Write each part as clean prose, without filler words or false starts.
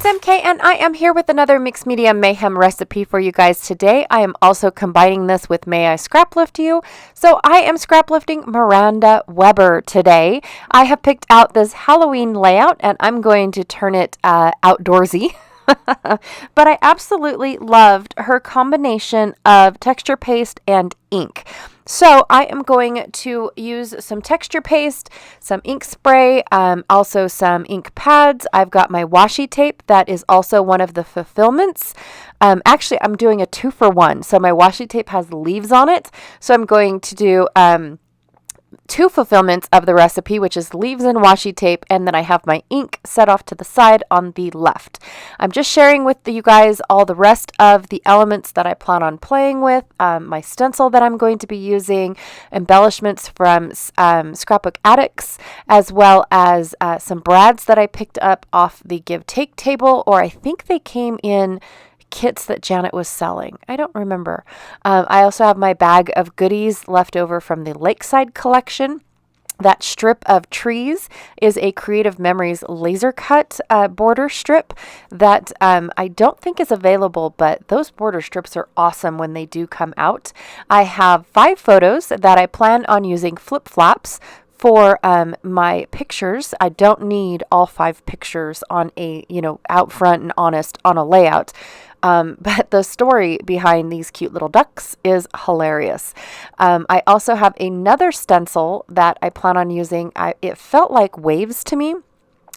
it's MK and I am here with another mixed media mayhem recipe for you guys today. I am also combining this with May I Scraplift You. So I am scraplifting Miranda Weber today. I have picked out this Halloween layout and I'm going to turn it outdoorsy. But I absolutely loved her combination of texture paste and ink. So I am going to use some texture paste, some ink spray, also some ink pads. I've got my washi tape that is also one of the fulfillments. Actually, I'm doing a 2-for-1. So my washi tape has leaves on it. So I'm going to do 2 fulfillments of the recipe, which is leaves and washi tape, and then I have my ink set off to the side on the left. I'm just sharing with you guys all the rest of the elements that I plan on playing with, my stencil that I'm going to be using, embellishments from Scrapbook Addicts, as well as some brads that I picked up off the Give Take table, or I think they came in kits that Janet was selling. I don't remember. I also have my bag of goodies left over from the Lakeside collection. That strip of trees is a Creative Memories laser cut border strip that I don't think is available, but those border strips are awesome when they do come out. I have 5 photos that I plan on using flip flaps for my pictures. I don't need all 5 pictures on a, out front and honest on a layout. But the story behind these cute little ducks is hilarious. I also have another stencil that I plan on using. It felt like waves to me.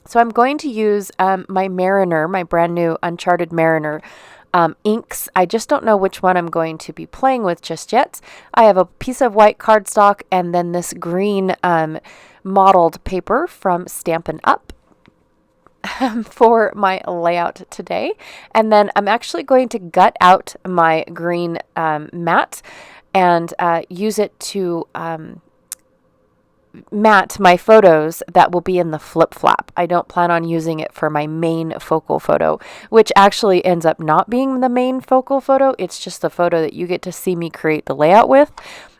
So I'm going to use my Mariner, my brand new Uncharted Mariner inks. I just don't know which one I'm going to be playing with just yet. I have a piece of white cardstock and then this green mottled paper from Stampin' Up! For my layout today. And then I'm actually going to gut out my green mat and use it to mat my photos that will be in the flip flap. I don't plan on using it for my main focal photo, which actually ends up not being the main focal photo. It's just the photo that you get to see me create the layout with.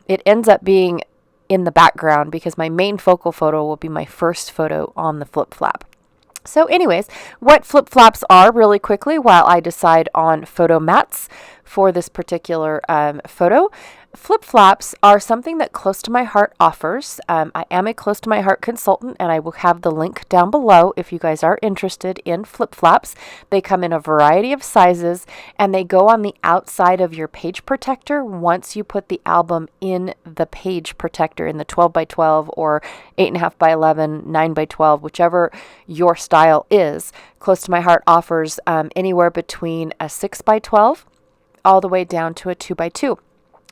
It ends up being in the background because my main focal photo will be my first photo on the flip flap. So anyways, what flip flaps are really quickly while I decide on photo mats for this particular photo. Flip flaps are something that Close to My Heart offers. I am a Close to My Heart consultant and I will have the link down below if you guys are interested in flip flaps. They come in a variety of sizes and they go on the outside of your page protector once you put the album in the page protector in the 12x12 or 8.5x11, 9x12, whichever your style is. Close to My Heart offers anywhere between a 6x12 all the way down to a 2x2.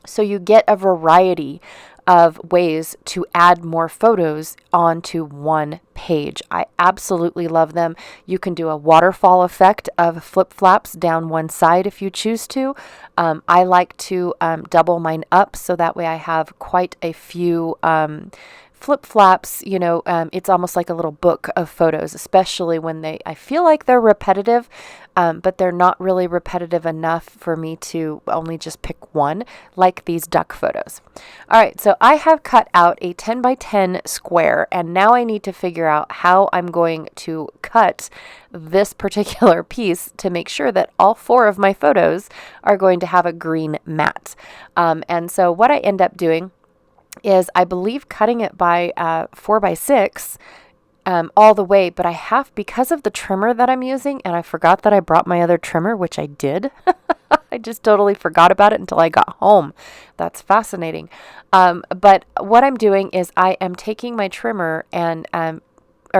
So you get a variety of ways to add more photos onto one page. I absolutely love them. You can do a waterfall effect of flip flaps down one side if you choose to. I like to double mine up so that way I have quite a few flip flaps. It's almost like a little book of photos, especially when I feel like they're repetitive, but they're not really repetitive enough for me to only just pick one, like these duck photos. All right, so I have cut out a 10x10 square, and now I need to figure out how I'm going to cut this particular piece to make sure that all 4 of my photos are going to have a green mat. And so what I end up doing is I believe cutting it by 4x6 all the way, but I have, because of the trimmer that I'm using, and I forgot that I brought my other trimmer, which I did. I just totally forgot about it until I got home. That's fascinating. But what I'm doing is I am taking my trimmer and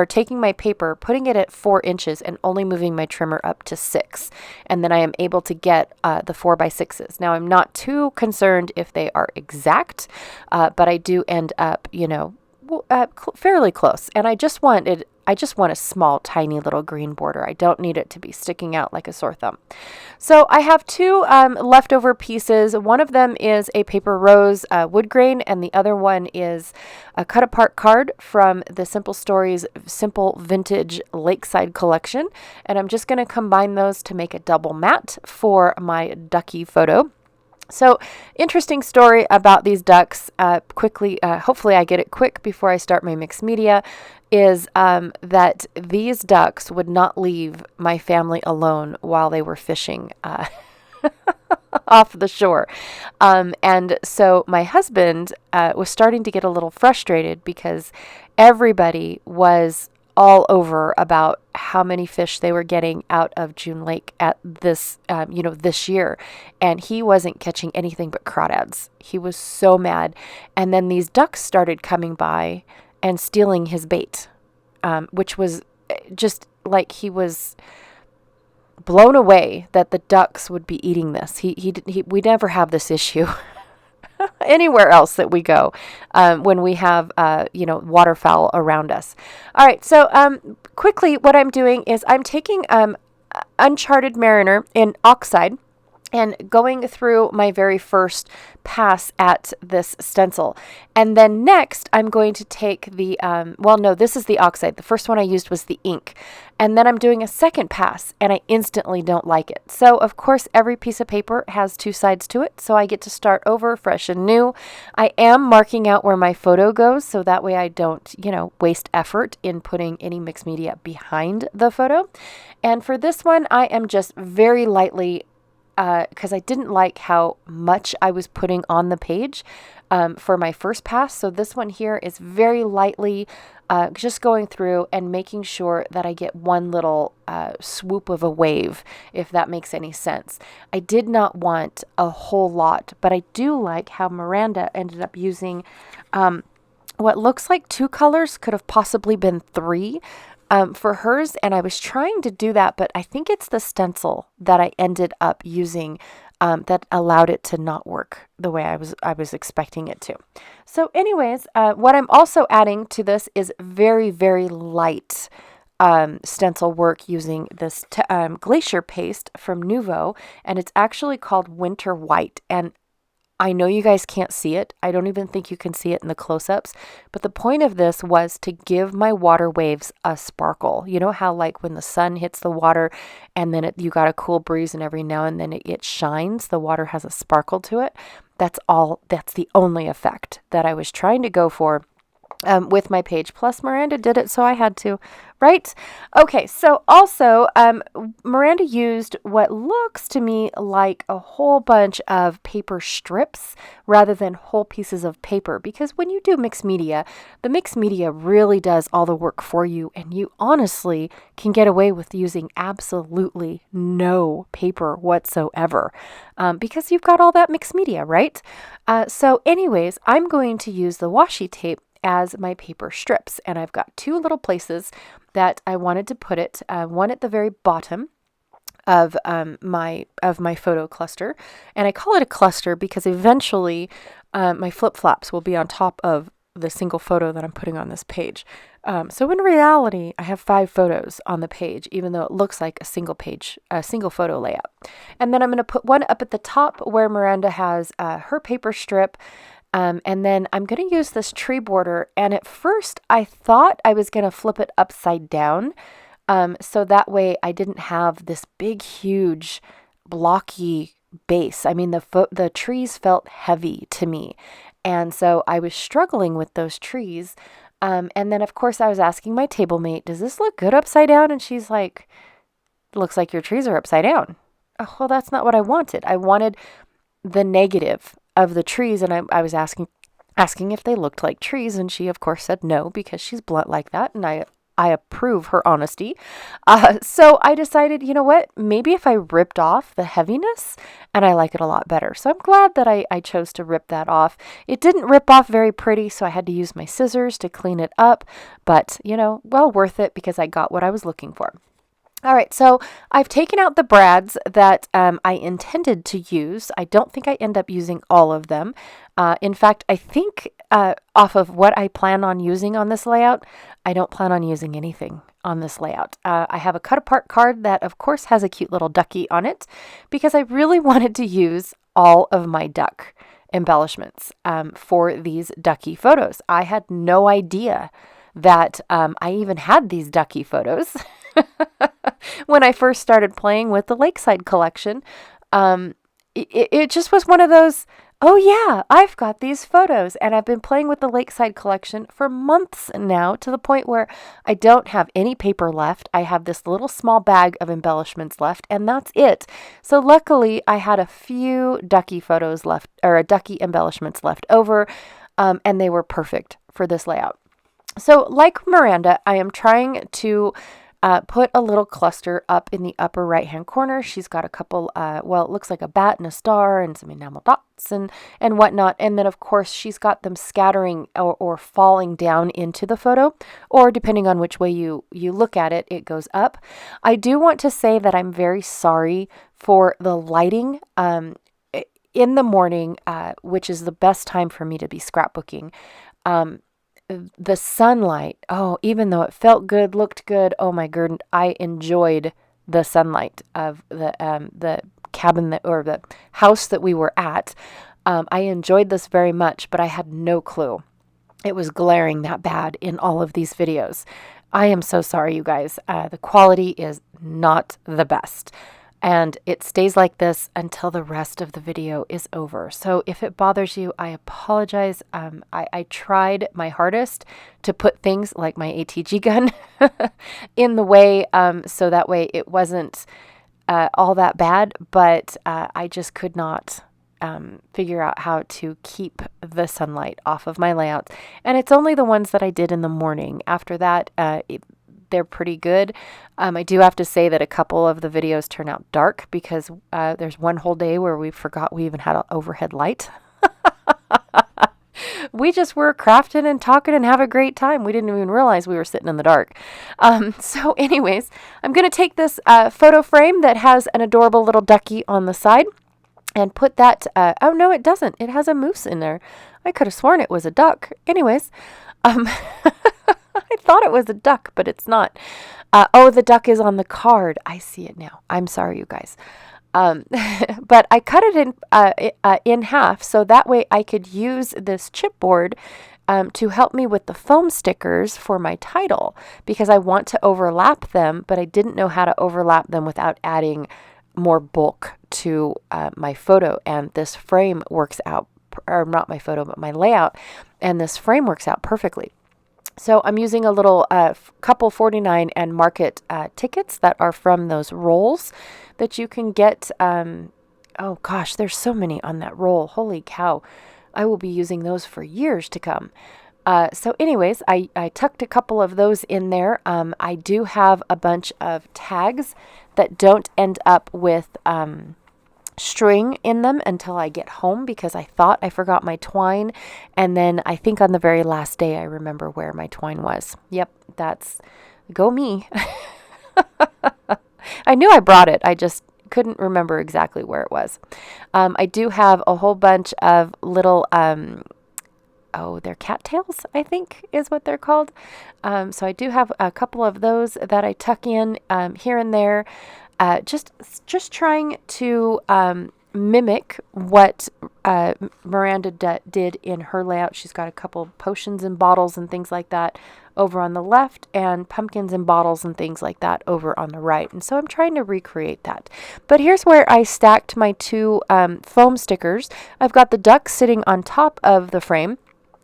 taking my paper, putting it at 4 inches and only moving my trimmer up to 6. And then I am able to get the 4x6s. Now I'm not too concerned if they are exact, but I do end up, fairly close. And I just want a small, tiny little green border. I don't need it to be sticking out like a sore thumb. So I have 2 leftover pieces. One of them is a paper rose wood grain, and the other one is a cut apart card from the Simple Stories Simple Vintage Lakeside collection. And I'm just going to combine those to make a double mat for my ducky photo. So, interesting story about these ducks. Quickly, hopefully I get it quick before I start my mixed media. is that these ducks would not leave my family alone while they were fishing off the shore. And so my husband was starting to get a little frustrated because everybody was all over about how many fish they were getting out of June Lake at this, this year. And he wasn't catching anything but crawdads. He was so mad. And then these ducks started coming by and stealing his bait, which was just like he was blown away that the ducks would be eating this. We never have this issue anywhere else that we go when we have, waterfowl around us. All right. So quickly, what I'm doing is I'm taking Uncharted Mariner in Oxide and going through my very first pass at this stencil. And then next, I'm going to take the, this is the oxide. The first one I used was the ink. And then I'm doing a second pass, and I instantly don't like it. So, of course, every piece of paper has two sides to it, so I get to start over fresh and new. I am marking out where my photo goes, so that way I don't, waste effort in putting any mixed media behind the photo. And for this one, I am just very lightly because I didn't like how much I was putting on the page for my first pass. So this one here is very lightly just going through and making sure that I get one little swoop of a wave, if that makes any sense. I did not want a whole lot, but I do like how Miranda ended up using what looks like two colors, could have possibly been three. For hers, and I was trying to do that, but I think it's the stencil that I ended up using that allowed it to not work the way I was expecting it to. So anyways, what I'm also adding to this is very, very light stencil work using this glacier paste from Nuvo, and it's actually called Winter White. And I know you guys can't see it. I don't even think you can see it in the close-ups. But the point of this was to give my water waves a sparkle. You know how like when the sun hits the water and then you got a cool breeze and every now and then it shines, the water has a sparkle to it. That's the only effect that I was trying to go for with my page. Plus Miranda did it, so I had to, right? Okay, so also Miranda used what looks to me like a whole bunch of paper strips rather than whole pieces of paper, because when you do mixed media, the mixed media really does all the work for you, and you honestly can get away with using absolutely no paper whatsoever because you've got all that mixed media, right? So anyways, I'm going to use the washi tape as my paper strips, and I've got two little places that I wanted to put it. One at the very bottom of my photo cluster, and I call it a cluster because eventually my flip flops will be on top of the single photo that I'm putting on this page. So in reality, I have 5 photos on the page, even though it looks like a single photo layout. And then I'm going to put one up at the top where Miranda has her paper strip. And then I'm going to use this tree border. And at first I thought I was going to flip it upside down. So that way I didn't have this big, huge, blocky base. I mean, the trees felt heavy to me. And so I was struggling with those trees. And then of course I was asking my table mate, does this look good upside down? And she's like, looks like your trees are upside down. Oh, well, that's not what I wanted. I wanted the negative of the trees, and I was asking if they looked like trees, and she of course said no, because she's blunt like that, and I approve her honesty. So I decided, you know what, maybe if I ripped off the heaviness, and I like it a lot better. So I'm glad that I chose to rip that off. It didn't rip off very pretty, so I had to use my scissors to clean it up, but well worth it because I got what I was looking for. All right, so I've taken out the brads that I intended to use. I don't think I end up using all of them. In fact, I think off of what I plan on using on this layout, I don't plan on using anything on this layout. I have a cut apart card that of course has a cute little ducky on it because I really wanted to use all of my duck embellishments for these ducky photos. I had no idea that I even had these ducky photos. When I first started playing with the Lakeside collection, it just was one of those, Oh, yeah, I've got these photos, and I've been playing with the Lakeside collection for months now to the point where I don't have any paper left. I have this little small bag of embellishments left, and that's it. So, luckily, I had a few ducky photos left, or ducky embellishments left over, and they were perfect for this layout. So, like Miranda, I am trying to put a little cluster up in the upper right hand corner. She's got a couple, well, it looks like a bat and a star and some enamel dots and whatnot. And then, of course, she's got them scattering or falling down into the photo, or depending on which way you look at it, it goes up. I do want to say that I'm very sorry for the lighting. In the morning, which is the best time for me to be scrapbooking, the sunlight, oh, even though it felt good, looked good, oh my god, I enjoyed the sunlight of the cabin or the house that we were at. I enjoyed this very much, but I had no clue it was glaring that bad in all of these videos. I am so sorry, you guys. The quality is not the best. And it stays like this until the rest of the video is over. So if it bothers you, I apologize. I tried my hardest to put things like my ATG gun in the way, so that way it wasn't all that bad, but I just could not figure out how to keep the sunlight off of my layouts. And it's only the ones that I did in the morning. After that, they're pretty good. I do have to say that a couple of the videos turn out dark because there's one whole day where we forgot we even had an overhead light. We just were crafting and talking and have a great time. We didn't even realize we were sitting in the dark. So anyways, I'm going to take this photo frame that has an adorable little ducky on the side and put that, oh no, it doesn't. It has a moose in there. I could have sworn it was a duck. Anyways, I thought it was a duck, but it's not. Oh, the duck is on the card. I see it now. I'm sorry, you guys. But I cut it in half so that way I could use this chipboard to help me with the foam stickers for my title because I want to overlap them, but I didn't know how to overlap them without adding more bulk to my photo. And this frame works out, or not my photo, but my layout. And this frame works out perfectly. So I'm using a little couple 49 and market tickets that are from those rolls that you can get. Oh gosh, there's so many on that roll. Holy cow. I will be using those for years to come. So anyways, I tucked a couple of those in there. I do have a bunch of tags that don't end up with string in them until I get home because I thought I forgot my twine. And then I think on the very last day, I remember where my twine was. Yep, that's go me. I knew I brought it. I just couldn't remember exactly where it was. I do have a whole bunch of little, they're cattails, I think is what they're called. So I do have a couple of those that I tuck in here and there. Just trying to mimic what Miranda did in her layout. She's got a couple potions and bottles and things like that over on the left and pumpkins and bottles and things like that over on the right. And so I'm trying to recreate that. But here's where I stacked my two foam stickers. I've got the duck sitting on top of the frame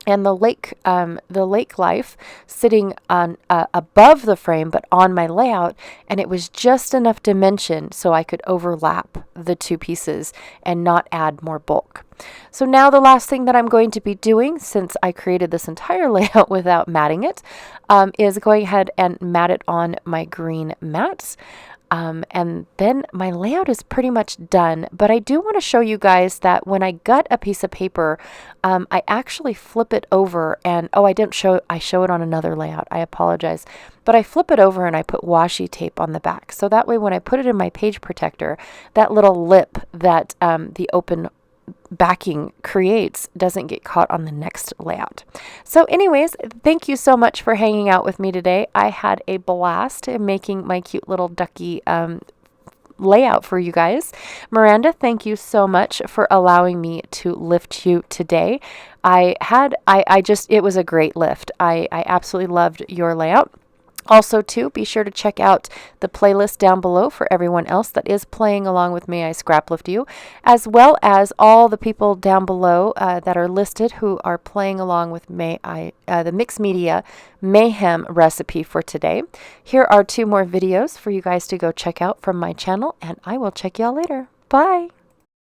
and the lake life sitting on above the frame, but on my layout, and it was just enough dimension so I could overlap the two pieces and not add more bulk. So now the last thing that I'm going to be doing, since I created this entire layout without matting it, is going ahead and mat it on my green mats. And then my layout is pretty much done, but I do want to show you guys that when I gut a piece of paper, I actually flip it over and, I show it on another layout. I apologize, but I flip it over and I put washi tape on the back. So that way, when I put it in my page protector, that little lip that the open backing creates doesn't get caught on the next layout. So anyways, thank you so much for hanging out with me today. I had a blast in making my cute little ducky layout for you guys. Miranda, thank you so much for allowing me to lift you today. It was a great lift. I absolutely loved your layout. Also, too, be sure to check out the playlist down below for everyone else that is playing along with me. I Scraplift you, as well as all the people down below that are listed who are playing along with the Mixed Media Mayhem recipe for today. Here are 2 more videos for you guys to go check out from my channel, and I will check y'all later. Bye!